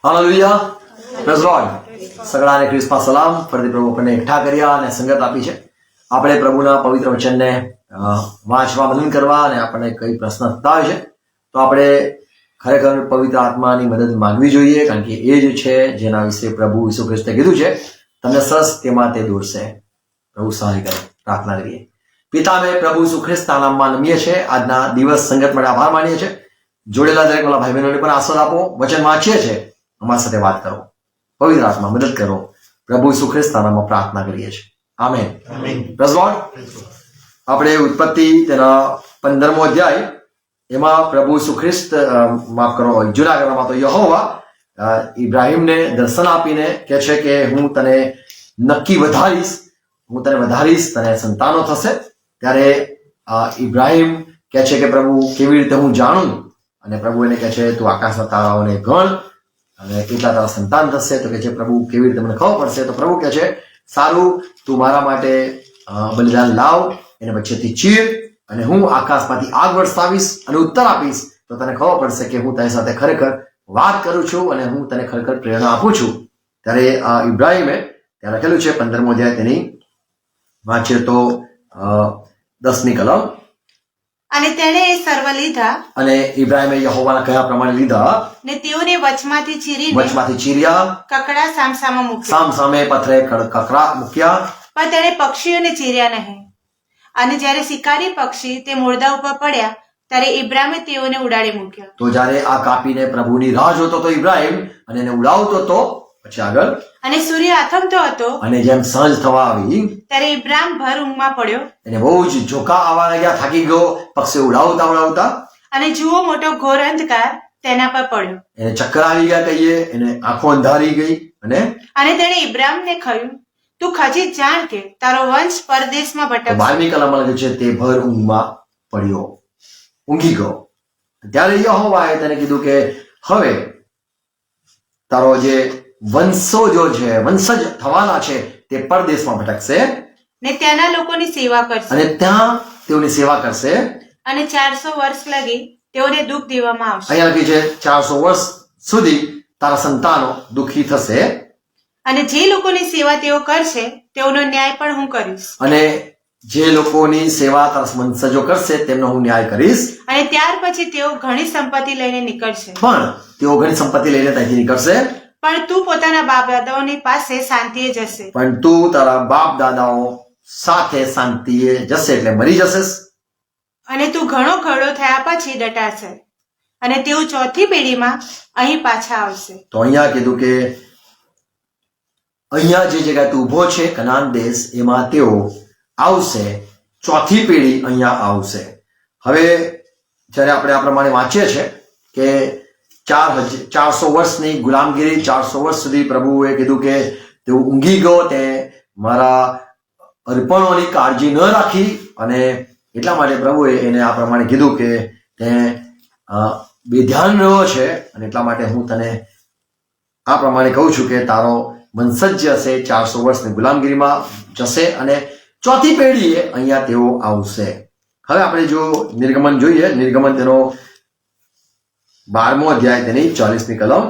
Hallelujah, praise Lord. સગડાને ખ્રિસ્તમાં સલામ. ફરીથી પ્રભુ આપણને એકઠા કર્યા અને સંગત આપી છે. આપણે પ્રભુના પવિત્ર વચનને વાંચવા મનન કરવા અને આપણને કઈ પ્રશ્ન થતા હોય છે તો આપણે ખરેખર પવિત્ર આત્માની મદદ માંગવી જોઈએ, કારણ કે એ જ છે જેના વિશે પ્રભુ ઈસુ ખ્રિસ્તે કીધું છે, તમને સરસ તેમાં તે દોરશે. પ્રભુ સહાય કરે. પ્રાર્થના કરીએ. પિતા, અમે પ્રભુ ઈસુ ખ્રિસ્તના નામમાં નમીએ છીએ. આજના દિવસ સંગત માટે આભાર માનીએ છીએ. જોડેલા દરેક વાળા ભાઈ બહેનોને પણ આશીર્વાદ આપો. વચન વાંચીએ છીએ, અમારી સાથે વાત કરો. પવિત્ર આત્મા મદદ કરો. પ્રભુ ઈસુ ખ્રિસ્તના નામમાં પ્રાર્થના કરીએ છીએ. આમેન. Praise lord. આપણે ઉત્પત્તિ તેના 15મો અધ્યાય, એમાં પ્રભુ ઈસુ ખ્રિસ્ત માફ કરો, જૂના કરારમાં તો યહોવા ઇબ્રાહીમને દર્શન આપીને કહે છે કે હું તને નક્કી વધારીશ, તને સંતાનો થશે. ત્યારે ઇબ્રાહીમ કહે છે કે પ્રભુ કેવી રીતે હું જાણું? અને પ્રભુ એને કહે છે તું આકાશના તારાઓને ગણ અને કેટલા તારા સંતાન થશે. તો કહે છે પ્રભુ કેવી રીતે મને ખબર પડશે? તો પ્રભુ કહે છે સારું, તું મારા માટે બલિદાન લાવ, એને વચ્ચેથી ચીર અને હું આકાશમાંથી આગ વરસાવીશ અને ઉત્તર આપીશ, તો તને ખબર પડશે કે હું તારી સાથે ખરેખર વાત કરું છું અને હું તને ખરેખર પ્રેરણા આપું છું. ત્યારે ઇબ્રાહીમે ત્યાં લખેલું છે 15મો અધ્યાય, તેની વાંચીએ તો 10મી કલમ. અને તેણે એ સર્વ લીધા, અને ઇબ્રાહીમે યહોવાના કહ્યા પ્રમાણે લીધા, ને તેઓને વચમાંથી ચીર્યા, કકડા સામસામા મૂક્યા, સામસામે પથરે કકરા મૂક્યા. પણ તેણે પક્ષીઓને ચીર્યા નહીં. અને જ્યારે શિકારી પક્ષી તે મૂળદા ઉપર પડ્યા ત્યારે ઇબ્રાહીમે તેઓને ઉડાડી મૂક્યા. તો જ્યારે આ કાપીને પ્રભુની રાહ જોતો હતો ઇબ્રાહીમ અને એને ઉડાવતો હતો, પછી આગળ, અને સૂર્ય આથમતો હતો અને જેમ સાંજ થવા આવી ત્યારે ઇબ્રાહીમ ભર ઊંઘમાં પડ્યો. એને બહુ જ ઝોકા આવવા લાગ્યા, થાકી ગયો પક્ષી ઉડાવતા. અને જુઓ, મોટો ઘોર અંધકાર તેના પર પડ્યો. એને ચક્કર આવી ગયા કહીએ, એને આંખો અંધારી ગઈ. અને તેણે ઇબ્રાહીમને કહ્યું, તું ખચી જાણ કે તારો વંશ પરદેશમાં ભટકશે. 12મી કલમમાં લખ્યું છે તે ભર ઊંઘમાં પડ્યો, ઊંઘી ગયો. ત્યારે યહોવાએ તેને કીધું કે હવે તારો જે વંશજ થવાના છે તે પરદેશમાં ભટકશે ને ત્યાંના લોકોની સેવા કરશે, અને ત્યાં તેઓની સેવા કરશે. અને 400 વર્ષ લગી તેઓને દુઃખ દેવામાં આવશે. અહીંયા લખ્યું છે 400 વર્ષ સુધી તારા સંતાનો દુઃખી થશે. અને જે લોકોની સેવા તેઓ કરશે તેઓનો ન્યાય પણ હું કરીશ. અને જે લોકોની સેવા તારા વંશજો કરશે તેમનો હું ન્યાય કરીશ. અને ત્યાર પછી તેઓ ઘણી સંપત્તિ લઈને નીકળશે. ત્યાંથી નીકળશે. પણ તું પોતાના બાપ દાદાઓની પાસે શાંતિએ જશે. પણ તું તારા બાપ દાદાઓ સાથે શાંતિએ જશે, એટલે મરી જશે. અને તું ઘણો ઘરડો થયા પછી દટાશે, અને તેઓ ચોથી પેઢીમાં અહીં પાછા આવશે. તો અહીંયા કીધું કે અહીંયા જે જગ્યાએ તું ઉભો છે કનાન દેશ, એમાં તેઓ આવશે, ચોથી પેઢી અહીંયા આવશે. હવે જ્યારે આપણે આ પ્રમાણે વાંચીએ છીએ કે 400 વર્ષની ગુલામગીરી, 400 વર્ષ સુધી પ્રભુએ કીધું કે તેઓ ઊંઘી ગયો, તે મારા અર્પણોની કાળજી ન રાખી, અને એટલા માટે પ્રભુએ એને આ પ્રમાણે કીધું કે તે બેધ્યાન રહ્યો છે, અને એટલા માટે હું તને આ પ્રમાણે કહું છું કે તારો વંશજ જે હશે 400 વર્ષની ગુલામગીરીમાં જશે, અને ચોથી પેઢીએ અહીંયા તેઓ આવશે. હવે આપણે જો નિર્ગમન જોઈએ, નિર્ગમન તેનો 12મો અધ્યાય, તેની 40મી કલમ.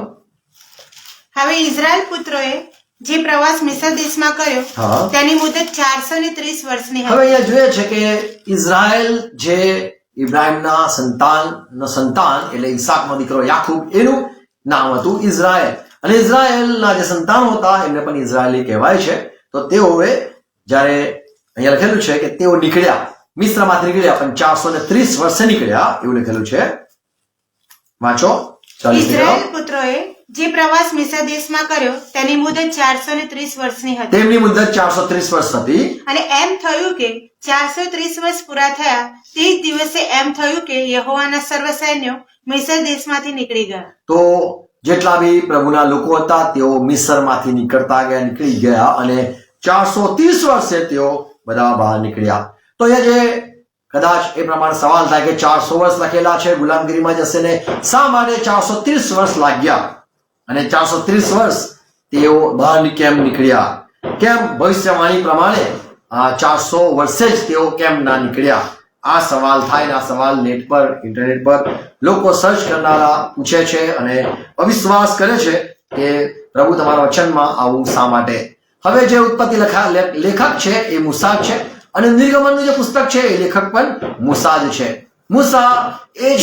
હવે ઇઝરાયલ પુત્રોએ જે પ્રવાસ મિસ્ર દેશમાં કર્યો તેની મુદત 430 વર્ષની હતી. હવે અહીંયા જોઈએ છે કે ઇઝરાયલ જે ઇબ્રાહીમના સંતાન એટલે ઈસાકનો દીકરો યાકૂબ, એનું નામ હતું ઇઝરાયલ. અને ઇઝરાયલના જે સંતાનો હતા એમને પણ ઇઝરાયલી કહેવાય છે. તો તેઓએ જ્યારે અહીંયા લખેલું છે કે તેઓ નીકળ્યા, મિસ્રમાંથી નીકળ્યા, પણ 430 વર્ષે નીકળ્યા એવું લખેલું છે. વાંચો. ઇઝરાયલ પુત્રોએ જે પ્રવાસ મિસ્ર દેશમાં કર્યો તેની મુદત 430 વર્ષની હતી. તેમની મુદત 430 વર્ષ હતી. અને એમ થયું કે 430 વર્ષ પૂરા થયા તે જ દિવસે એમ થયું કે યહોવાના સર્વ સૈન્યો મિસ્ર દેશમાંથી નીકળી ગયા. તો જેટલા બી પ્રભુના લોકો હતા તેઓ મિસ્રમાંથી નીકળી ગયા, અને 430 વર્ષે તેઓ બધા બહાર નીકળ્યા. તો એ જે કદાચ એ પ્રમાણે સવાલ થાય કે 400 વર્ષ લખેલા છે, ગુલામગીરીમાં જશે ને શા માટે 430 વર્ષ લાગ્યા, અને 430 વર્ષ તેઓ બહાર કેમ નીકળ્યા? કેમ ભવિષ્યવાણી પ્રમાણે 400 વર્ષે જ તેઓ કેમ ના નીકળ્યા? આ સવાલ થાય ને આ સવાલ નેટ પર, ઇન્ટરનેટ પર લોકો સર્ચ કરનારા પૂછે છે અને અવિશ્વાસ કરે છે કે પ્રભુ તમારા વચનમાં આવું શા માટે. હવે જે ઉત્પત્તિ લેખક છે એ મૂસા છે, અને નિર્ગમનનું જે પુસ્તક છે એ લેખક પણ મૂસા જ છે. મૂસા એ જ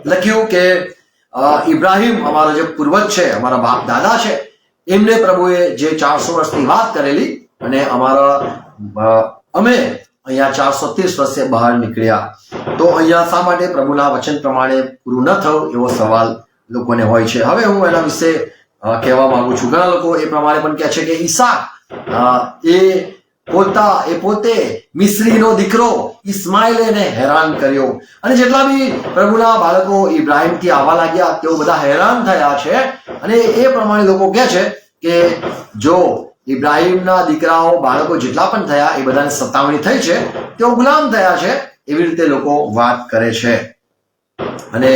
લખ્યું કે ઇબ્રાહિમ અમારો જે પૂર્વજ છે, અમારા બાપ દાદા છે, એમને પ્રભુએ જે 400 વર્ષની વાત કરેલી, અને અમે અહીંયા 430 વર્ષે બહાર નીકળ્યા. તો અહીંયા શા માટે પ્રભુના વચન પ્રમાણે પૂરું ન થયું એવો સવાલ લોકોને હોય છે. હવે હું એના વિશે કહેવા માંગુ છું. ઘણા લોકો એ પ્રમાણે પણ કહે છે કે ઈસાક એ પોતે મિસ્રીનો દીકરો ઇસ્માઇલ એને હેરાન કર્યો, અને જેટલા બી પ્રભુના બાળકો ઇબ્રાહિમથી આવવા લાગ્યા તેઓ બધા હેરાન થયા છે. અને એ પ્રમાણે લોકો કહે છે કે જો ઇબ્રાહિમના દીકરાઓ બાળકો જેટલા પણ થયા એ બધાને સતાવણી થઈ છે, તેઓ ગુલામ થયા છે, એવી રીતે લોકો વાત કરે છે. અને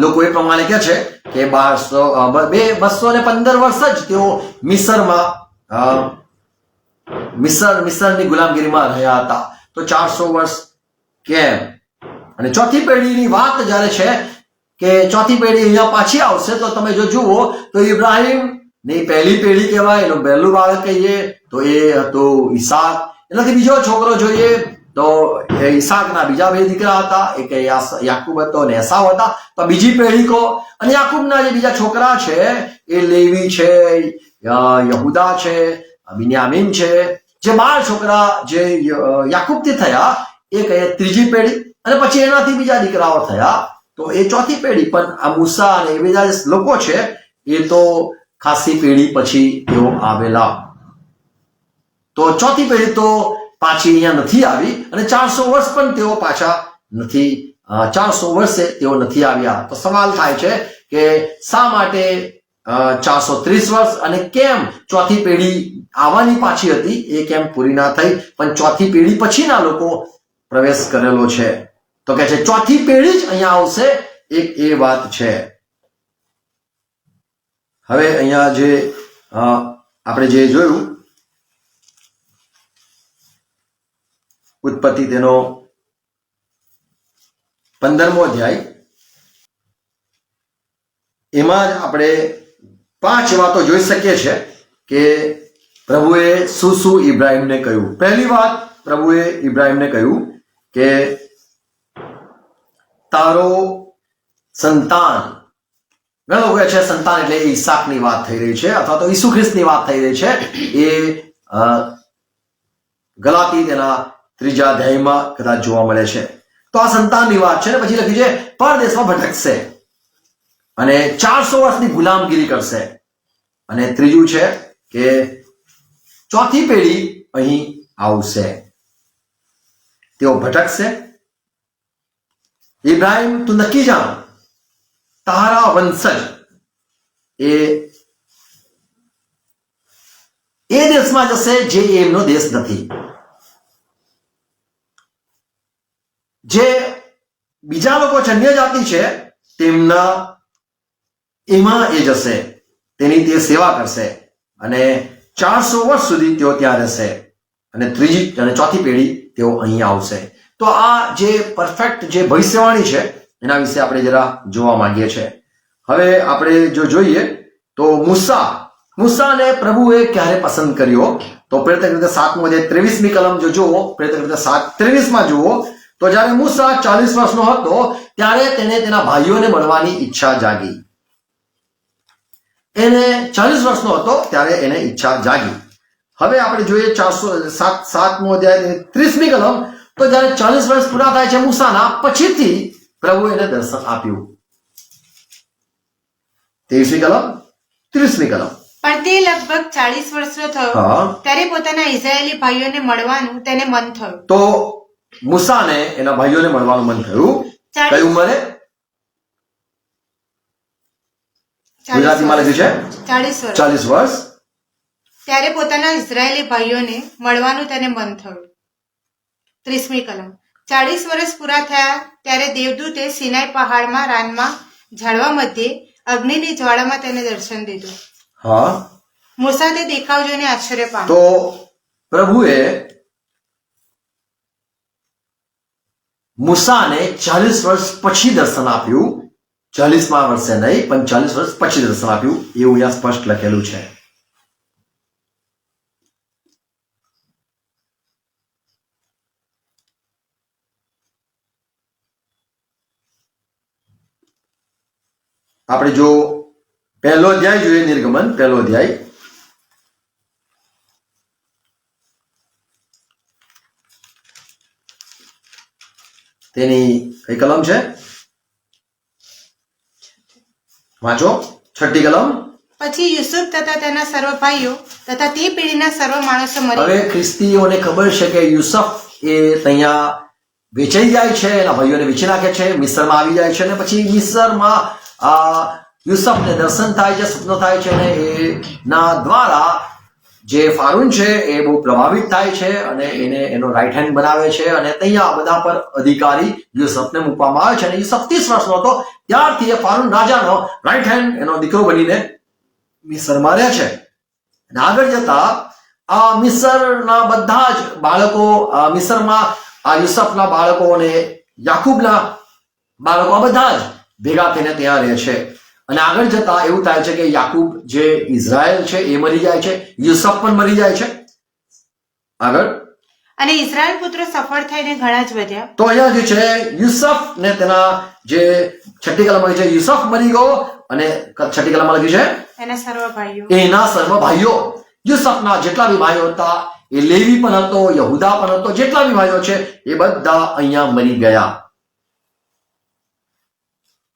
લોકો એ પ્રમાણે કહે છે કે 215 વર્ષ જ તેઓ મિસરની ગુલામગીરીમાં રહ્યા હતા. તો 400 વર્ષ કેમ? અને ચોથી પેઢીની વાત જ્યારે છે કે ચોથી પેઢી અહીંયા પાછી આવશે, તો તમે જો જુઓ તો ઇબ્રાહિમ ની પહેલી પેઢી કહેવાય, એનું પહેલું બાળક કહીએ તો એ હતું ઈસાક. એનાથી બીજો છોકરો જોઈએ તો ઈસાકના બીજા 2 દીકરા હતા, એક યાકૂબ હતો અને એસાવ હતા. તો બીજી પેઢી કહો. અને યાકૂબના જે બીજા છોકરા છે એ લેવી છે, યહૂદા છે, બિન્યામીન છે. જે 12 છોકરા જે યાકૂબથી થયા એ કહે ત્રીજી પેઢી, અને પછી એનાથી બીજા દીકરાઓ થયા, તો એ ચોથી પેઢી. પણ આ મૂસા અને એ બીજા જે લોકો છે એ તો ખાસી પેઢી પછી તેઓ આવેલા. તો ચોથી પેઢી તો પાછી અહીંયા નથી આવી, અને 400 વર્ષ પણ તેઓ પાછા નથી, 400 વર્ષે તેઓ નથી આવ્યા. તો સવાલ થાય છે કે શા માટે 430 વર્ષ, અને કેમ ચોથી પેઢી આવવાની પાછી હતી એ કેમ પૂરી ના થઈ, પણ ચોથી પેઢી પછીના લોકો પ્રવેશ કરેલો છે. તો કે છે ચોથી પેઢી જ અહીંયા આવશે, એક એ વાત છે. હવે અહીંયા જે આપણે જે જોયું ઉત્પત્તિ તેનો 15મો અધ્યાય, એમાં જ આપણે 5 વાતો જોઈ શકીએ છીએ કે પ્રભુએ શું ઇબ્રાહિમને કહ્યું. પહેલી વાત, પ્રભુએ ઇબ્રાહિમને કહ્યું કે તારો સંતાન, ઘણા લોકો કહે છે સંતાન એટલે ઈસાકની વાત થઈ રહી છે, અથવા તો ઈસુ ખ્રિસ્તની વાત થઈ રહી છે. એ ગલાતી તેના 3 અધ્યાયમાં કદાચ જોવા મળે છે. તો આ સંતાનની વાત છે. ને પછી લખ્યું છે પરદેશમાં ભટકશે અને 400 વર્ષની ગુલામગીરી કરશે. અને ત્રીજું છે કે ચોથી પેઢી અહીં આવશે, તેઓ ભટકશે. ઇબ્રાહિમ, તું નક્કી જાણ, તારા વંશજ એ દેશમાં જશે જે એમનો દેશ નથી. જે બીજા લોકો છે, અન્ય જાતિ છે, તેમના એમાં એ જશે, તેની તે સેવા કરશે, અને 400 વર્ષ સુધી તેઓ ત્યાં રહેશે, અને ત્રીજી અને ચોથી પેઢી તેઓ અહીં આવશે. તો આ જે પરફેક્ટ જે ભવિષ્યવાણી છે એના વિશે આપણે જરા જોવા માંગીએ છીએ. હવે આપણે જો જોઈએ તો મૂસાને પ્રભુએ ક્યારે પસંદ કર્યો, તો પ્રેરિત 7મો અધ્યાય 23મી કલમ જો જુઓ, પ્રેરિત 7:23માં જુઓ, તો જ્યારે મૂસા 40 વર્ષનો હતો ત્યારે તેને તેના ભાઈઓને મળવાની ઈચ્છા જાગી. એને 40 વર્ષનો હતો ત્યારે એને ઈચ્છા જાગી. હવે આપણે જોઈએ 7મો અધ્યાય 30મી કલમ, તો જ્યારે 40 વર્ષ પૂરા થાય છે મૂસાના, પછીથી પ્રભુ એને દર્શન આપ્યું. 23મી કલમ 30મી કલમ. પણ તે લગભગ 40 વર્ષનો થયો ત્યારે પોતાના ઇઝરાયેલી ભાઈઓને મળવાનું તેને મન થયું. તો મૂસાને એના ભાઈઓને મળવાનું મન થયું. કઈ ઉંમરે? ગુજરાતીમાં લખ્યું છે 40 વર્ષ. ત્યારે પોતાના ઇઝરાયેલી ભાઈઓને મળવાનું તેને મન થયું. 30મી કલમ. 40 વર્ષ પૂરા થયા ત્યારે દેવદૂતે સિનાઈ પહાડમાં રાનમાં ઝાડવા મધ્યે અગ્નિની જ્વાળામાં તેને દર્શન દીધું. હા, મૂસા તે દેખાવ જોઈને આશ્ચર્ય પામ્યો. તો પ્રભુએ મૂસાને 40 વર્ષ પછી દર્શન આપ્યું. 40મા વર્ષે નહીં પણ 40 વર્ષ પછી દર્શન આપ્યું એવું અહીંયા સ્પષ્ટ લખેલું છે. આપણે જો પહેલો અધ્યાય જોઈએ, નિર્ગમન પહેલો અધ્યાય, તેની કઈ કલમ છે? વાંચો, 6ઠ્ઠી કલમ. પછી યુસુફ તથા તેના સર્વ ભાઈઓ તથા તે પેઢીના સર્વ માણસો મરી હવે ખ્રિસ્તીઓને ખબર છે કે યુસફ એ અહીંયા વેચાઈ જાય છે, એના ભાઈઓને વેચી નાખે છે, મિસ્રમાં આવી જાય છે અને પછી મિસ્રમાં યુસફને દર્શન થાય છે, સપનો થાય છે અને એના દ્વારા જે ફારૂન છે એ બહુ પ્રભાવિત થાય છે અને એને એનો રાઈટ હેન્ડ બનાવે છે અને ત્યાં બધા પર અધિકારી યુસફને મૂકવામાં આવે છે અને યુસફ 30 વર્ષનો હતો ત્યારથી એ ફારૂન રાજાનો રાઈટ હેન્ડ એનો દીકરો બનીને મિસરમાં રહે છે. અને આગળ જતા આ મિસરના બધા જ બાળકો મિસરમાં આ યુસફના બાળકો અને યાકૂબના બાળકો આ બધા જ ભેગા થઈને ત્યાં રહે છે. અને આગળ જતા એવું થાય છે કે યાકૂબ જે ઇઝરાયલ છે એ મરી જાય છે, યુસફ પણ મરી જાય છે. આગળ, અને ઇઝરાયલ પુત્રો સફળ થઈને ઘણા જ વધ્યા. તો અહીંયા જે છે યુસફ ને તેના જે 6ઠ્ઠી કલમમાં છે યુસફ મરી ગયો અને 6ઠ્ઠી કલમમાં લખ્યું છે એના સર્વ ભાઈઓ, એના સર્વ ભાઈઓ. યુસફના જેટલા બી ભાઈઓ હતા, એ લેવી પણ હતો, યહૂદા પણ હતો, જેટલા બી ભાઈઓ છે એ બધા અહીંયા મરી ગયા.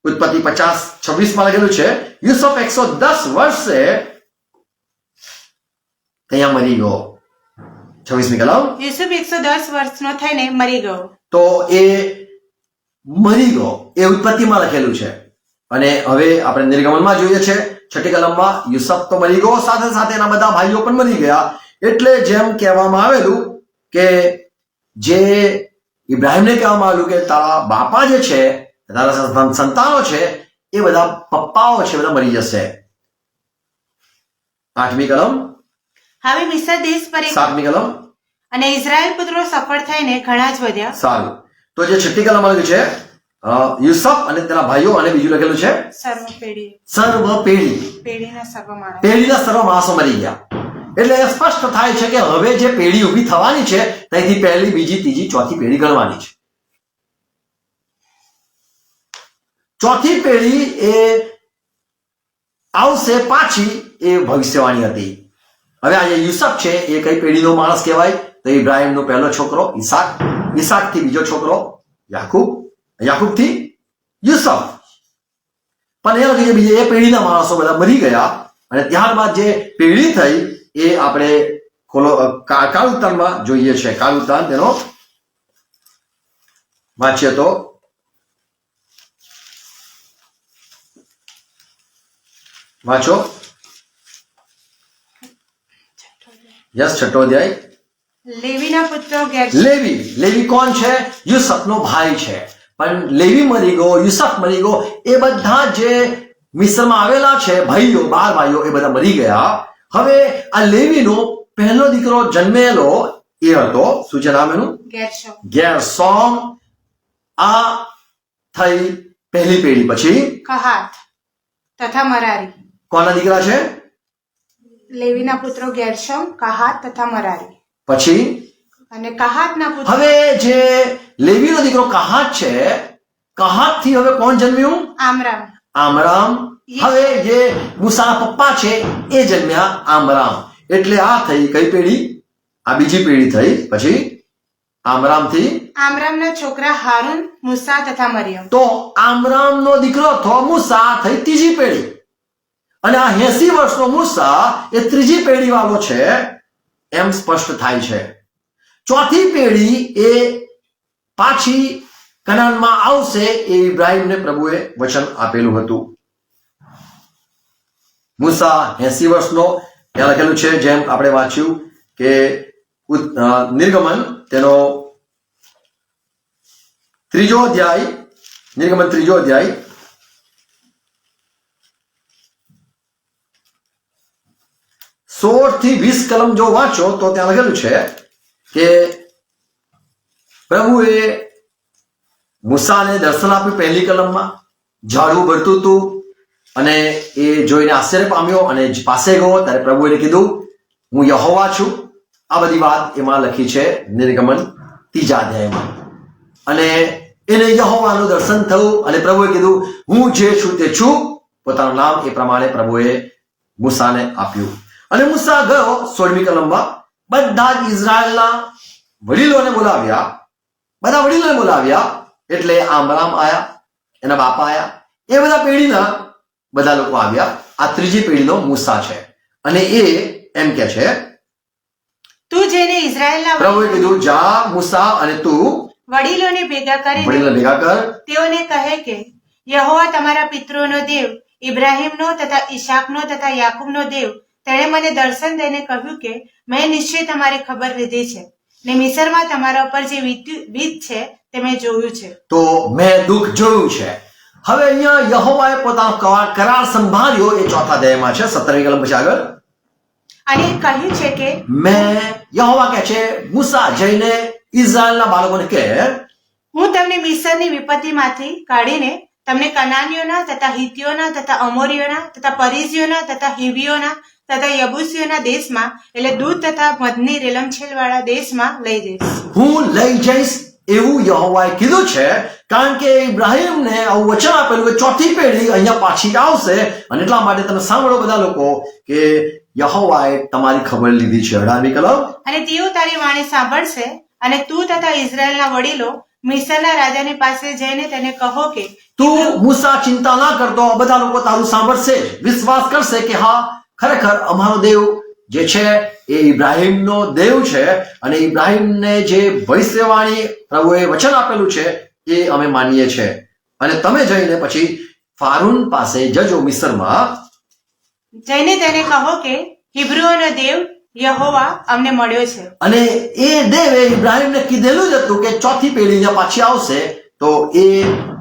ઉત્પત્તિ 50:26 માં લખેલું છે યુસફ 110 વર્ષે અહીંયા મરી ગયો. 26મી કલમ. યુસુફ 110 વર્ષનો થઈને મરી ગયો. તો એ મરી ગયો એ ઉત્પત્તિમાં લખેલું છે. અને હવે આપણે નિર્ગમનમાં જોઈએ છે 6ઠ્ઠી કલમમાં યુસફ તો મરી ગયો, સાથે સાથે એના બધા ભાઈઓ પણ મરી ગયા. એટલે જેમ કહેવામાં આવેલું કે જે ઇબ્રાહિમને કહેવામાં આવેલું કે તારા બાપા જે છે, તારા સંતાનો છે એ બધા પપ્પાઓ છે બધા મરી જશે. 8મી કલમ. હવે મિસ્ર દેશ પર 7મી કલમ. અને ઇઝરાયલ પુત્રો સફળ થઈને ઘણા જ વધ્યા. સારું, તો જે 6ઠ્ઠી કલમમાં લખ્યું છે યુસફ અને તેના ભાઈઓ અને બીજું લખેલું છે સર્વ પેઢી, સર્વ પેઢી, પેઢીના સર્વ માણસ, પેઢીના સર્વ માણસો મરી ગયા. એટલે એ સ્પષ્ટ થાય છે કે હવે જે પેઢી ઊભી થવાની છે ત્યાંથી પહેલી, બીજી, ત્રીજી, ચોથી પેઢી ગણવાની છે. ચોથી પેઢી એ આવશે પાછી, એ ભવિષ્યવાણી હતી. હવે આ જે યુસફ છે એ કઈ પેઢીનો માણસ કહેવાય? તો ઇબ્રાહિમનો પહેલો છોકરો ઈસાક, ઈસાકથી બીજો છોકરો યાકૂબ, યાકૂબથી યુસફ. પણ એ વખતે બીજી એ પેઢીના માણસો બધા મરી ગયા અને ત્યારબાદ જે પેઢી થઈ એ આપણે કાળ ઉત્તાનમાં જોઈએ છે. કાળ ઉત્તાન તેનો વાંચીએ તો વાંચો. યસ, 6ઠ્ઠો અધ્યાય. લેવીના પુત્રો ગેર્શોન. લેવી કોણ છે? યુસફનો ભાઈ છે. પણ લેવી મરી ગયો, યુસફ મરી ગયો, એ બધા જે મિસ્રમાં આવેલા છે ભાઈઓ, 12 ભાઈઓ એ બધા મરી ગયા. હવે આ લેવીનો પહેલો દીકરો જન્મેલો એ હતો, શું છે નામ એનું? ગેર્શોન. ગેરશોમ. આ થઈ પહેલી પેઢી. પછી કહાત તથા મરારી. કોના દીકરા છે? લેવીના પુત્રો ગેર્શોન, કહાત તથા મરારી. પછી અને કહાતના પુત્ર. હવે જે લેવીનો દીકરો કહાત છે, કહાત થી હવે કોણ જન્મ્યું? આમરામ. આમરામ. હવે જે મૂસાના પપ્પા છે એ જન્મ્યા આમરામ. એટલે આ થઈ કઈ પેઢી? આ બીજી પેઢી થઈ. પછી આમરામથી આમરામના છોકરા હારૂન, મૂસા તથા મરિયમ. તો આમરામનો દીકરો થો મૂસા, થઈ ત્રીજી પેઢી. અને આ 80 વર્ષનો મૂસા એ ત્રીજી પેઢી વાળો છે એમ સ્પષ્ટ થાય છે. ચોથી પેઢી એ પાછી કનાનમાં આવશે એ ઇબ્રાહિમને પ્રભુએ વચન આપેલું હતું. મૂસા 80 વર્ષનો ત્યાં લખેલું છે, જેમ આપણે વાંચ્યું કે નિર્ગમન તેનો 3જો અધ્યાય, નિર્ગમન 3જો અધ્યાય 16 થી 20 કલમ જો વાંચો તો ત્યાં લખેલું છે કે પ્રભુએ મૂસાને દર્શન આપ્યું પહેલી કલમમાં, ઝાડુ ભરતું હતું અને એ જોઈને આશ્ચર્ય પામ્યો અને પાસે ગયો ત્યારે પ્રભુએ એને કીધું, હું યહોવા છું. આ બધી વાત એમાં લખી છે નિર્ગમન 3 અધ્યાયમાં. અને એને યહોવાનું દર્શન થયું અને પ્રભુએ કીધું, હું જે છું તે છું. પોતાનું નામ એ પ્રમાણે પ્રભુએ મૂસાને આપ્યું. અને મૂસા ગયો 16મી કલમમાં બધા જ ઇઝરાયલના વડીલોને બોલાવ્યા. બધા વડીલોને બોલાવ્યા એટલે આમરામ આયા, એના બાપા આયા, એ બધા પેઢીના બધા લોકો આવ્યા. આ ત્રીજી પેઢીનો મૂસા છે. અને એ એમ કે છે, તું જઈને ઇઝરાયલના પ્રભુએ કીધું, જા મૂસા અને તું વડીલોને ભેગા કરી વડીલોને ભેગા કર. તેઓને કહે કે યહોવા તમારા પિતૃઓનો દેવ, ઇબ્રાહીમનો તથા ઈશાકનો તથા યાકૂબનો દેવ, તેણે મને દર્શન દઈને કહ્યું કે મેં નિશ્ચય તમારી ખબર લીધી છે ને મિસરમાં તમારા ઉપર જે વીત છે તે મેં જોયું છે. તો મેં દુઃખ જોયું છે. હવે અહીંયા યહોવાએ પોતાનો કરાર સંભાળ્યો. એ 4થા અધ્યાયમાં છે 17મી કલમ પછી આગળ. અને કહ્યું છે કે મેં યહોવા કહે છે, મૂસા જઈને ઇઝરાયલના બાળકોને કહે, હું તમને મિસરની વિપત્તિમાંથી કાઢીને તમને કનાનીઓના તથા હિતીઓના તથા અમોરીઓના તથા પરિઝીઓના તથા હિવીઓના તથા યબૂસીઓના દેશમાં એટલે દૂધ તથા મધની રેલમછેલવાળા દેશમાં લઈ જઈશ. હું લઈ જઈશ એવું યહોવાએ કીધું છે. કારણ કે ઇબ્રાહીમને આવું વચન આપેલું કે 4થી પેઢી અહીંયા પાછી આવશે. અને એટલા માટે તમે સાંભળો બધા લોકો કે યહોવાએ તમારી ખબર લીધી છે. 18મી કલમ. અને તેઓ તારી વાણી સાંભળશે અને તું તથા ઇઝરાયલના વડીલો મિસરના રાજાની પાસે જઈને તેને કહો કે તું મૂસા ચિંતા ના કરતો, બધા લોકો તારું સાંભળશે, વિશ્વાસ કરશે કે હા ખરેખર અમારો દેવ જે છે એ ઇબ્રાહીમનો દેવ છે. અને ઇબ્રાહીમને જે ભવિષ્યવાણી પ્રભુએ વચન આપેલું છે એ અમે માનીએ છીએ. અને તમે જઈને પછી ફારૂન પાસે જજો મિસરમાં, જઈને તેને કહો કે હિબ્રુઓનો દેવ યહોવા અમને મળ્યો છે. અને એ દેવે ઇબ્રાહીમને કીધેલું જ હતું કે 4થી પેઢી પાછી આવશે. તો એ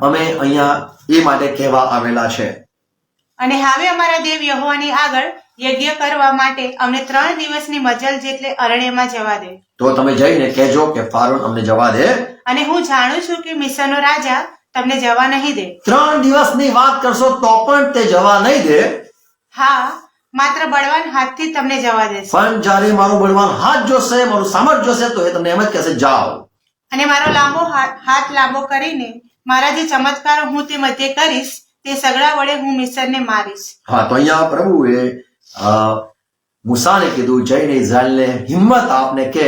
અમે અહીંયા એ માટે કહેવા આવેલા છે. અને હવે અમારા દેવ યહોવાની આગળ યજ્ઞ કરવા માટે અમને 3 દિવસની મજલ જેટલે અરણ્યમાં જવા દે. તો તમે જઈને કહેજો કે ફારૂન અમને જવા દે. અને હું જાણું છું કે મિસરનો રાજા તમને જવા નહીં દે. 3 દિવસની વાત કરશો તો પણ તે જવા નહીં દે. હા, માત્ર બળવાન હાથથી તમને જવા દેશે. પણ જ્યારે મારો બળવાન હાથ જોશે, મારું સામર્થ જોશે તો એ તમને એમ જ કહેશે, જાઓ. અને મારો લાંબો હાથ લાંબો કરીને મારા જે ચમત્કારો હું તે મધ્ય કરીશ તે સગડા વડે હું મિસરને મારીશ. હા, તો અહીંયા પ્રભુએ મૂસાને કીધું, જઈને ઇઝરાયલને હિંમત આપને કે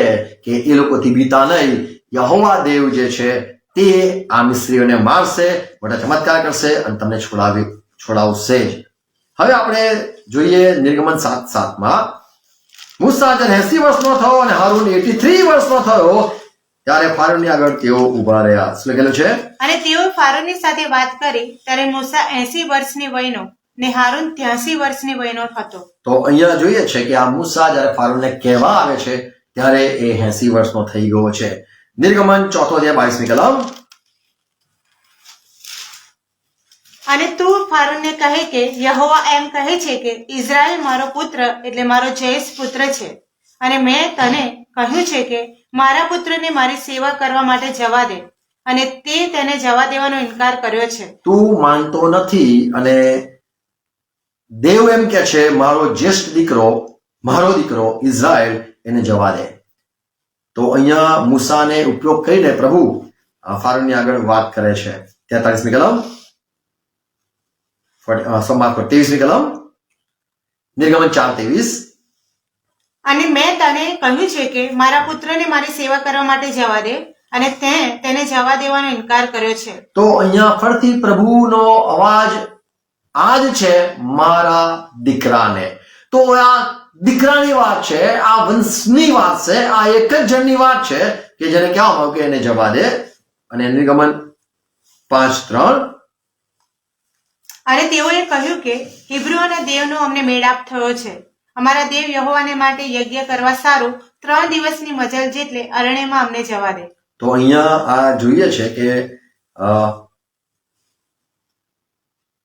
એ લોકોથી બીતા નહીં. યહોવા દેવ જે છે તે આ મિસ્રીઓને મારશે, મોટા ચમત્કાર કરશે અને તમને છોડાવશે. હવે આપણે જોઈએ નિર્ગમન 7:7માં, મૂસા જ્યારે 80 વર્ષનો થયો અને હારૂન 83 વર્ષનો થયો ત્યારે ફારૂનની આગળ તેઓ ઉભા રહ્યા. શું લખેલું છે? અને તેઓ ફારૂનની સાથે વાત કરી ત્યારે મૂસા 80 વર્ષની વયનો ને હારૂન 83 વર્ષની વયનો હતો. તો અહીંયા જોઈએ છે કે આ મૂસા જ્યારે ફારૂનને કહેવા આવે છે ત્યારે એ 80 વર્ષનો થઈ ગયો છે. નિર્ગમન 4 અધ્યાય 22મી કલમ. અને તું ફારૂનને કહે કે યહોવા એમ કહે છે કે ઇઝરાયલ મારો પુત્ર એટલે મારો જયેશ પુત્ર છે. અને મેં તને કહ્યું છે કે મારા પુત્રને મારી સેવા કરવા માટે જવા દે. અને તે તેને જવા દેવાનો ઇનકાર કર્યો છે. તું માનતો નથી અને દેવ એમ કે છે મારો જ્યેષ્ઠ દીકરો, મારો દીકરો ઇઝરાયલ એને જવા દે. તો અહીંયા મૂસાને ઉપયોગ કરીને પ્રભુ ફારૂનની આગળ વાત કરે છે. 43મી કલમ, 23મી કલમ, નિર્ગમન 4:23. અને મેં તને કહ્યું છે કે મારા પુત્રને મારી સેવા કરવા માટે જવા દે. અને તે તેને જવા દેવાનો ઇનકાર કર્યો છે. તો અહીંયા ફરીથી પ્રભુનો અવાજ આ જ છે, મારા દીકરાને. તો આ દીકરાની વાત છે, આ વંશની વાત છે, આ એક જ જણની વાત છે કે જેને કહેવામાં આવ્યું કે એને જવા દે. અને નિર્ગમન 5:3. અને તેઓએ કહ્યું કે હિબ્રુઓના દેવનો અમને મેળાપ થયો છે. અમારા દેવ યહોવાને માટે યજ્ઞ કરવા સારું 3 દિવસની મજલ જેટલે અરણ્યમાં અમને જવા દે. તો અહીંયા આ જોઈએ છે કે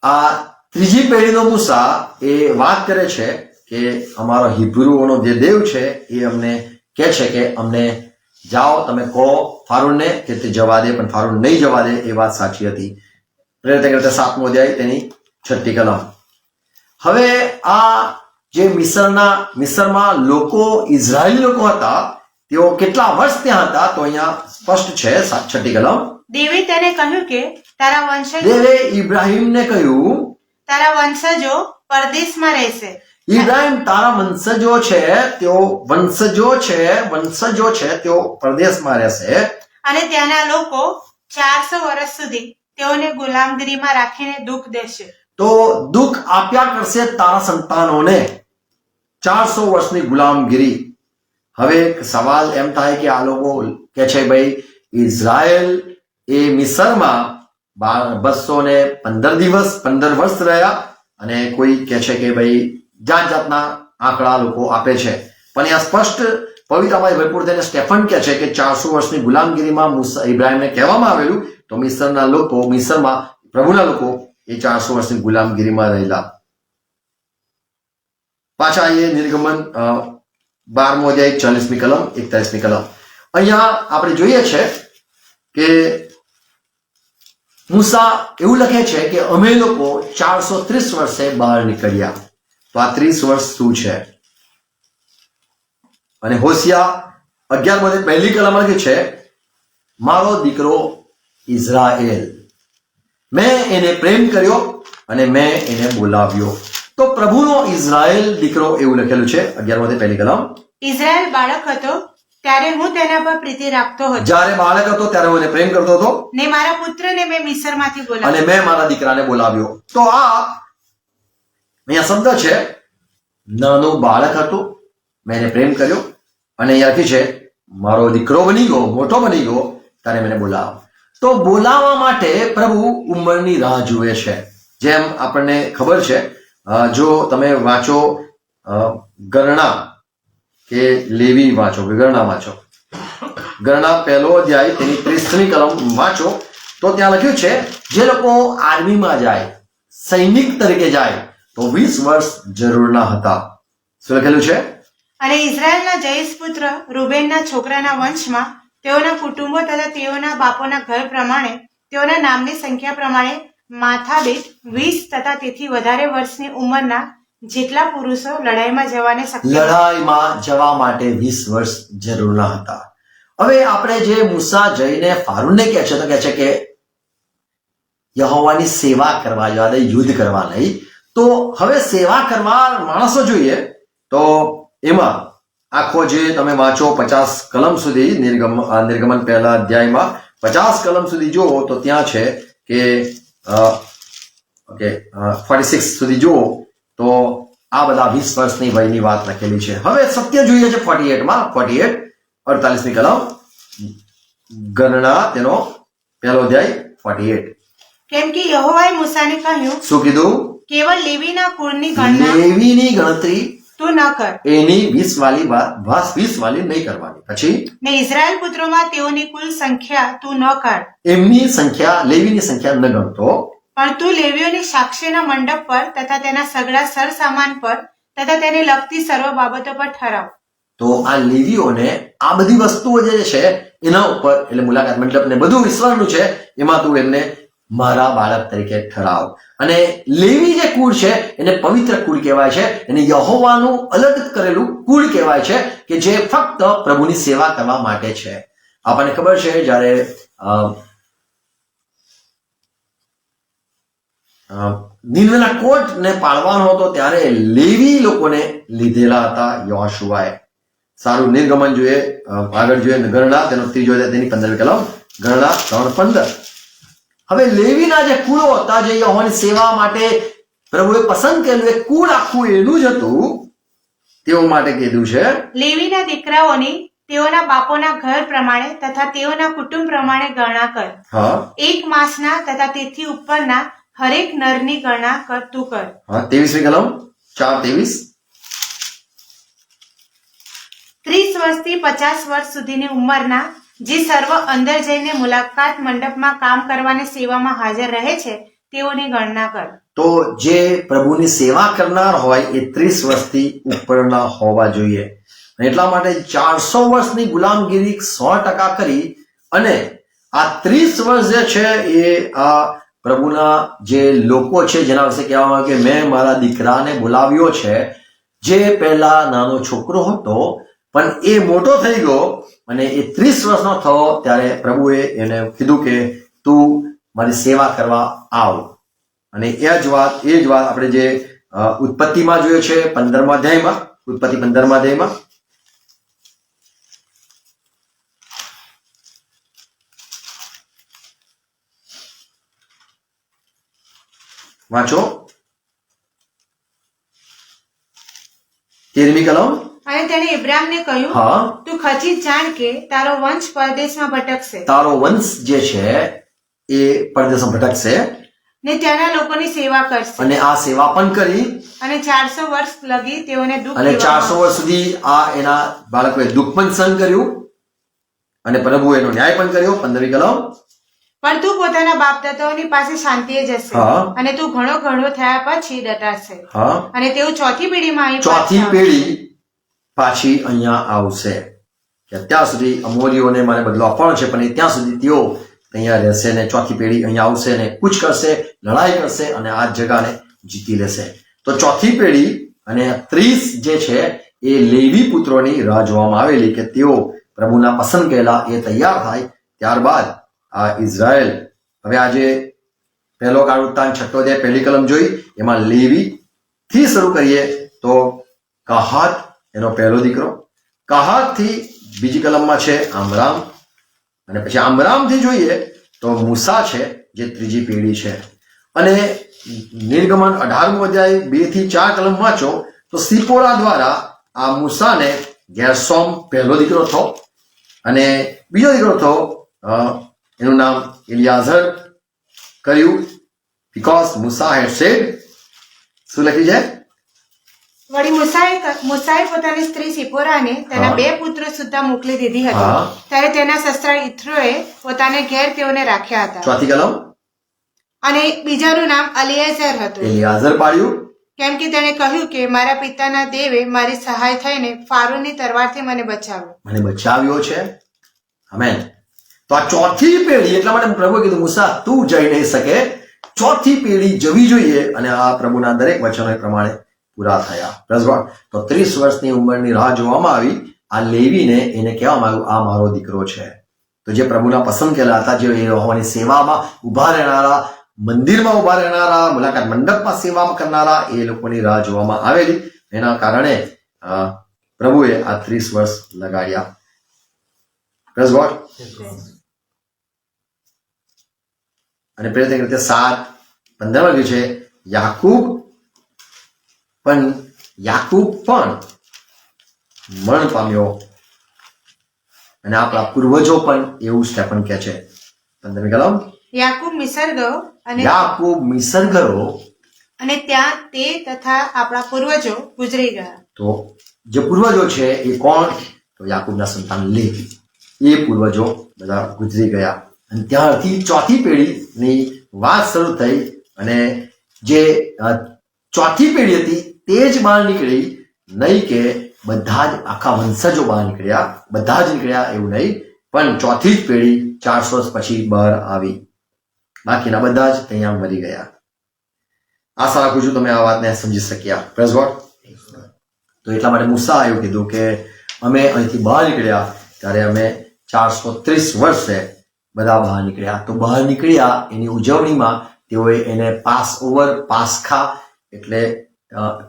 આ ત્રીજી પેઢીનો મૂસા એ વાત કરે છે કે અમારો હિબ્રુઓનો જે દેવ છે એ અમને કહે છે કે અમને જાઓ, તમે કહો ફારૂનને કે તે જવા દે. પણ ફારૂન નહીં જવા દે. એ વાત સાચી હતી. પ્રેરિત કૃત્ય 7મો અધ્યાય તેની 6ઠ્ઠી કલમ. હવે આ જે મિસરમાં લોકો ઇઝરાયેલી લોકો હતા, તેઓ કેટલા વર્ષ ત્યાં હતા? તો અહીંયા સ્પષ્ટ છે 6ઠ્ઠી કલમ. દેવે તેને કહ્યું કે તારા વંશજો દેવે ઇબ્રાહિમને કહ્યું, તારા વંશજો પરદેશમાં રહેશે. ઇબ્રાહિમ તારા વંશજો છે તેઓ પરદેશમાં રહેશે અને ત્યાંના લોકો 400 વર્ષ સુધી તેઓને ગુલામગીરીમાં રાખીને દુઃખ દેશે. તો દુઃખ આપ્યા કરશે તારા સંતાનોને 400 વર્ષની ગુલામગીરી. હવે એક સવાલ એમ થાય કે આ લોકો કે છે ભાઈ ઇઝરાયલ એ મિસરમાં 215 વર્ષ રહ્યા, અને કોઈ કે છે કે ભાઈ જાત જાતના આંકડા લોકો આપે છે, પણ અહીંયા સ્પષ્ટ પવિત્રતામાં ભરપૂર થઈને સ્ટેફન કહે છે કે 400 વર્ષની ગુલામગીરીમાં ઇબ્રાહિમને કહેવામાં આવેલું, તો મિસરમાં પ્રભુના લોકો એ 400 વર્ષની ગુલામગીરીમાં રહેલા. પાછા આવીએ નિર્ગમન 12મો અધ્યાય 40મી કલમ 41મી કલમ. અહીંયા આપણે જોઈએ છે કે મૂસા એવું લખે છે કે અમે લોકો 430 વર્ષે બહાર નીકળ્યા. તો આ 30 વર્ષ શું છે? અને હોશિયા 11મો અધ્યાય 1લી કલમ લખે છે, મારો દીકરો ઇઝરાયેલ, મેં એને પ્રેમ કર્યો અને મેં એને બોલાવ્યો. તો પ્રભુનો ઇઝરાયેલ દીકરો એવું લખેલું છે 11મો અધ્યાય 1લી કલમ. ઇઝરાયેલ બાળક હતો ત્યારે હું તેના પર પ્રીતિ રાખતો હતો, જ્યારે બાળક હતો ત્યારે હું એને પ્રેમ કરતો હતો, ને મારા પુત્રને મેં મિસરમાંથી બોલાવ્યો અને મેં મારા દીકરાને બોલાવ્યો. તો આ અહીંયા શબ્દ છે, નાનું બાળક હતું, મેં એને પ્રેમ કર્યો, અને અહીંયા લખી છે મારો દીકરો બની ગયો, મોટો બની ગયો, ત્યારે મેં બોલાવ્યો. તો બોલાવવા માટે પ્રભુ ઉંમરની રાહ જુએ છે. જેમ આપણને ખબર છે, જો તમે વાંચો ગણના કે લેવી વાંચો, ગણના વાંચો, ગણના 1લો અધ્યાય તેની 30મી કલમ વાંચો, તો ત્યાં લખ્યું છે જે લોકો આર્મીમાં જાય, સૈનિક તરીકે જાય, તો 20 વર્ષ જરૂરના હતા. શું લખેલું છે? અને ઇઝરાયેલના જયેશ પુત્ર રૂબેનના છોકરાના વંશમાં તેઓના કુટુંબો તથા તેઓના બાપોના ઘર પ્રમાણે તેઓના નામની સંખ્યા પ્રમાણે માથાબેટ 20 તથા તેથી વધારે વર્ષની ઉંમરના જેટલા પુરુષો લડાઈમાં જવા માટે 20 વર્ષ જરૂરના હતા. હવે આપણે જે મૂસા જઈને ફારૂનને કહે છે, તો કહે છે કે યહોવાની સેવા કરવા જવા દે, યુદ્ધ કરવા નહીં. તો હવે સેવા કરવા માણસો જોઈએ, તો એમાં આખો જે તમે વાંચો 50 કલમ સુધી, નિર્ગમન 1લા અધ્યાયમાં 50 કલમ સુધી જુઓ, તો ત્યાં છે કે 46 સુધી જુઓ, તો આ બધા 20 વર્ષની વયની વાત લખેલી છે. હવે સત્ય જોઈએ છે 48મી કલમ, ગણના તેનો 1લો અધ્યાય 48. કેમ કે યહોવાએ મૂસાને કહ્યું, શું કીધું? કેવળ લેવીના કુળની લેવીની ગણતરી તું ન કર, એની 20 વાલી નહીં કરવાની. પછી ને ઇઝરાયેલ પુત્રોમાં તેઓની કુલ સંખ્યા તું ન કાઢ, એમની સંખ્યા, લેવીની સંખ્યા ન ગણતો, પણ તું લેવીઓની સાક્ષીના મંડપ પર તથા તેના સગળા સરસામાન પર તથા તેને લગતી સર્વ બાબતો પર ઠરાવ. તો આ લેવીઓને આ બધી વસ્તુઓ જે છે એના ઉપર, એટલે મુલાકાત મંડપ ને બધું વિશ્વાસનું છે, એમાં તું એમને મારા બાળક તરીકે ઠરાવ. અને લેવી જે કુળ છે એને પવિત્ર કુળ કહેવાય છે, એને યહોવાનું અલગ કરેલું કુળ કહેવાય છે, કે જે ફક્ત પ્રભુની સેવા કરવા માટે છે. આપણને ખબર છે જ્યારે નીનવેના કોટને પાડવાનો હતો ત્યારે લેવી લોકોને લીધેલા હતા યોશુઆએ. સારું, નિર્ગમન જોઈએ, આગળ જોઈએ ગણના તેનો 3જો અધ્યાય તેની 15મી કલમ, ગણના 3:15. હવે લેવીના જે કુળો હતા, જે યહોવાની સેવા માટે પ્રભુએ પસંદ કરેલું એ કુળ આખું એનું જ હતું, તેઓ માટે કીધું છે લેવીના દીકરાઓની તેઓના બાપોના ઘર પ્રમાણે તથા તેઓના કુટુંબ પ્રમાણે ગણના કર. 1 માસના તથા તેથી ઉપરના હરેક નરની ગણના કર તું કર. 23મી કલમ 4:23. 30 વર્ષથી 50 વર્ષ સુધીની ઉંમરના જે સર્વ અંદર જઈને મુલાકાત મંડપમાં કામ કરવાની સેવામાં હાજર રહે છે તેઓની ગણના કર. તો જે પ્રભુની સેવા કરનાર હોય એ 30 વર્ષથી ઉપરના હોવા જોઈએ. એટલા માટે 400 વર્ષની ગુલામગીરી 100% કરી, અને આ 30 વર્ષ જે છે એ આ પ્રભુના જે લોકો છે જેના વિશે કહેવામાં આવ્યું કે મેં મારા દીકરાને બોલાવ્યો છે, જે પહેલા નાનો છોકરો હતો પણ એ મોટો થઈ ગયો અને એ 30 વર્ષનો થયો ત્યારે પ્રભુએ એને કીધું કે તું મારી સેવા કરવા આવ. અને એ જ વાત આપણે જે ઉત્પત્તિમાં જોયો છે 15મા અધ્યાયમાં, ઉત્પત્તિ 15મા અધ્યાયમાં વાંચો 13મી કલમ. અને તેણે ઇબ્રાહિમને કહ્યું, હા, તું ખચી જાણ કે તારો વંશ પરદેશમાં ભટકશે તારો વંશ જે છે એ પરદેશમાં ભટકશે ને ત્યાંના લોકોની સેવા કરશે, અને આ સેવા પણ કરી અને 400 વર્ષ લગી તેઓને દુઃખ અને દેવામાં 400 વર્ષ સુધી આ એના બાળકોએ દુઃખ પણ સહન કર્યું અને પ્રભુએ એનો ન્યાય પણ કર્યો. 15મી કલમ. પણ તું પોતાના બાપ દાદાઓની પાસે શાંતિએ જશે, હા. અને તું ઘણો થયા પછી દટાશે, હા, અને તેઓ ચોથી પેઢીમાં અહીં ચોથી પાછા પેઢી પાછી અહીંયા આવશે કે અત્યાર સુધી અમોરીઓને મારે બદલો આપવાનો છે પણ એ ત્યાં સુધી તેઓ અહીંયા રહેશે ને ચોથી પેઢી અહીંયા આવશે ને કૂચ કરશે, લડાઈ કરશે અને આ જગાને જીતી લેશે. તો ચોથી પેઢી અને 30 જે છે એ લેવી પુત્રોની રાહ જોવામાં આવેલી કે તેઓ પ્રભુના પસંદ કરેલા એ તૈયાર થાય. ત્યારબાદ આ ઇઝરાયલ, હવે આજે પહેલો કાળવૃત્તાંત 6 અધ્યાય 1લી કલમ જોઈ, એમાં લેવી થી શરૂ કરીએ તો કહાત એનો પહેલો દીકરો, કહાત થી બીજી કલમમાં છે આમરામ, અને પછી આમરામથી જોઈએ તો મૂસા છે જે ત્રીજી પેઢી છે. અને નિર્ગમન 18મો અધ્યાય 2 થી 4 કલમ વાંચો તો સિપોરા દ્વારા આ મૂસાને ગેરશોમ પહેલો દીકરો થયો અને બીજો દીકરો થયો એનું નામ એલિયાઝર કર્યું, બીકોઝ મૂસા હેડ સેડ. શું લખી છે? વળી મૂસાએ પોતાની સ્ત્રી સિપોરાને તેના 2 પુત્રો સુદ્ધા મોકલી દીધી હતી. હા. ત્યારે તેના સસરા ઈથ્રોએ પોતાને ઘેર તેઓને રાખ્યા હતા, ચોથી કલમ. અને બીજાનું નામ અલિએઝર હતું, એલિયાઝર પાડ્યું કેમ કે તેણે કહ્યું કે મારા પિતાના દેવે મારી સહાય થઈને ફારૂની તરવારથી મને બચાવ્યો. મને બચાવ્યો છે. આમેન. તો આ ચોથી પેઢી, એટલા માટે પ્રભુએ કીધું મૂસા તું જઈ નહીં શકે, ચોથી પેઢી જવી જોઈએ અને આ પ્રભુના દરેક વચનો એ પ્રમાણે પૂરા થયા. તો 30 વર્ષની ઉંમરની રાહ જોવામાં આવી. આ લેવીને એને કહેવામાં આવ્યું આ મારો દીકરો છે. તો જે પ્રભુના પસંદ કરેલા હતા, જે યહોવાની સેવામાં ઉભા રહેનારા, મંદિરમાં ઉભા રહેનારા, મુલાકાત મંડપમાં સેવા કરનારા, એ લોકોની રાહ જોવામાં આવેલી. એના કારણે પ્રભુએ આ 30 વર્ષ લગાડ્યા. Praise God. અને પ્રેરિત રીતે 7:15 છે યાકૂબ પણ મરણ પામ્યો અને આપણા પૂર્વજો પણ એવું સ્ટેફન કહે છે. 15મી કલમ. યાકૂબ મિસર ગયો અને યાકૂબ મિસર ગયો અને ત્યાં તે તથા આપણા પૂર્વજો ગુજરી ગયા. તો જે પૂર્વજો છે એ કોણ? તો યાકૂબના સંતાન લેવી, એ પૂર્વજો બધા ગુજરી ગયા. અને ત્યારથી ચોથી પેઢીની વાત શરૂ થઈ અને જે ચોથી પેઢી હતી તે જ બહાર નીકળી, નહીં કે બધા જ આખા વંશજો બહાર નીકળ્યા, બધા જ નીકળ્યા એવું નહીં, પણ ચોથી જ પેઢી 400 વર્ષ પછી બહાર આવી, બાકીના બધા જ અહીંયા મરી ગયા. આશા રાખું છું તમે આ વાતને સમજી શક્યા. Praise God. તો એટલા માટે મૂસા એવું કીધું કે અમે અહીંથી બહાર નીકળ્યા ત્યારે અમે 430 વર્ષે બધા બહાર નીકળ્યા. તો બહાર નીકળ્યા એની ઉજવણીમાં તેઓએ એને પાસખા એટલે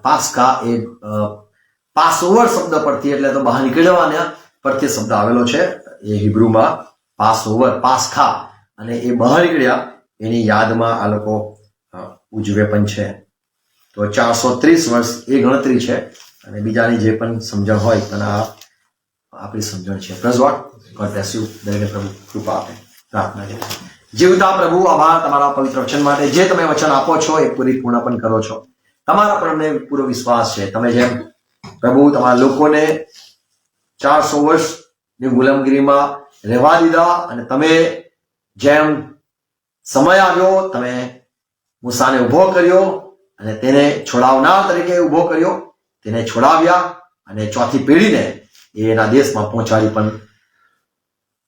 પાસખા એ પાસઓવર શબ્દ પરથી, એટલે તો બહાર નીકળવાના પરથી શબ્દ આવેલો છે એ હિબ્રુમાં પાસઓવર, પાસખા, અને એ બહાર નીકળ્યા એની યાદમાં આ લોકો ઉજવે પણ છે. તો 430 વર્ષ એ ગણતરી છે અને બીજાની જે પણ સમજણ હોય પણ આ આપણી સમજણ છે. Praise God. God bless you. દરેકને પ્રભુ કૃપા આપે. પ્રાર્થના કરીએ. જીવતા પ્રભુ, આભાર તમારા પવિત્ર વચન માટે. જે તમે વચન આપો છો એ પૂર્ણ પણ કરો છો. તમારા પર અમને પૂરો વિશ્વાસ છે. તમે જેમ પ્રભુ તમારા લોકોને 400 વર્ષની ગુલામગીરીમાં રહેવા દીધા અને તમે જેમ સમય આવ્યો તમે મૂસાને ઉભો કર્યો અને તેને છોડાવનાર તરીકે ઉભો કર્યો, તેને છોડાવ્યા અને ચોથી પેઢીને એના દેશમાં પહોંચાડી પણ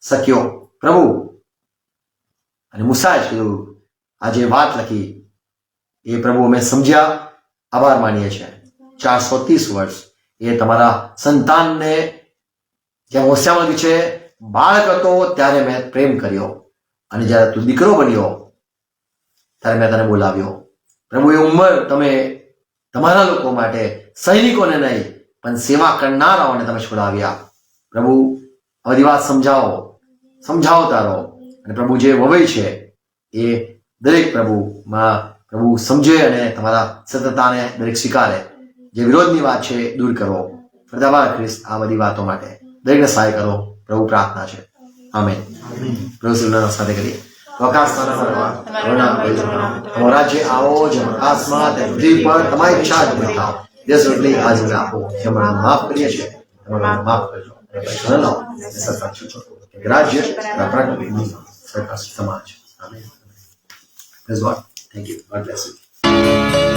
શક્યો પ્રભુ. અને મૂસાએ જ કીધું આ જે વાત લખી એ પ્રભુ અમે સમજ્યા, આભાર માનીએ છીએ. 430 વર્ષ એ તમારા સંતાનને જેમ હોશિયામાં લખ્યું છે, બાળક હતો ત્યારે મેં પ્રેમ કર્યો અને જ્યારે તું દીકરો બન્યો ત્યારે મેં તને બોલાવ્યો. પ્રભુ એ ઉંમર તમે તમારા લોકો માટે, સૈનિકોને નહીં પણ સેવા કરનારાઓને તમે છોડાવ્યા. પ્રભુ આ બધી વાત સમજાવતા રહો અને પ્રભુ જે વવય છે એ દરેક પ્રભુ સમજે અને તમારા સતતાને દરેક સ્વીકારે. જે વિરોધની વાત છે દૂર કરો. ફરદાવાર ખ્રિસ્ત આ બધી વાતો માટે દરેકને સહાય કરો. પ્રભુ પ્રાર્થના છે. આમેન. પ્રભુ સુલના સાથે કરીએ. તમારું રાજ્ય આવો જેમ આકાશમાં તેમ પૃથ્વી પર તમારી ઈચ્છા જ પૂરી થાય. દેશ રોટલી આજ મને આપો, જેમ અમે માફ કરીએ છીએ તમારું માફ કરજો. રાજ્ય સરકાર સમાજ. Amen. Praise God. Thank you. God bless you.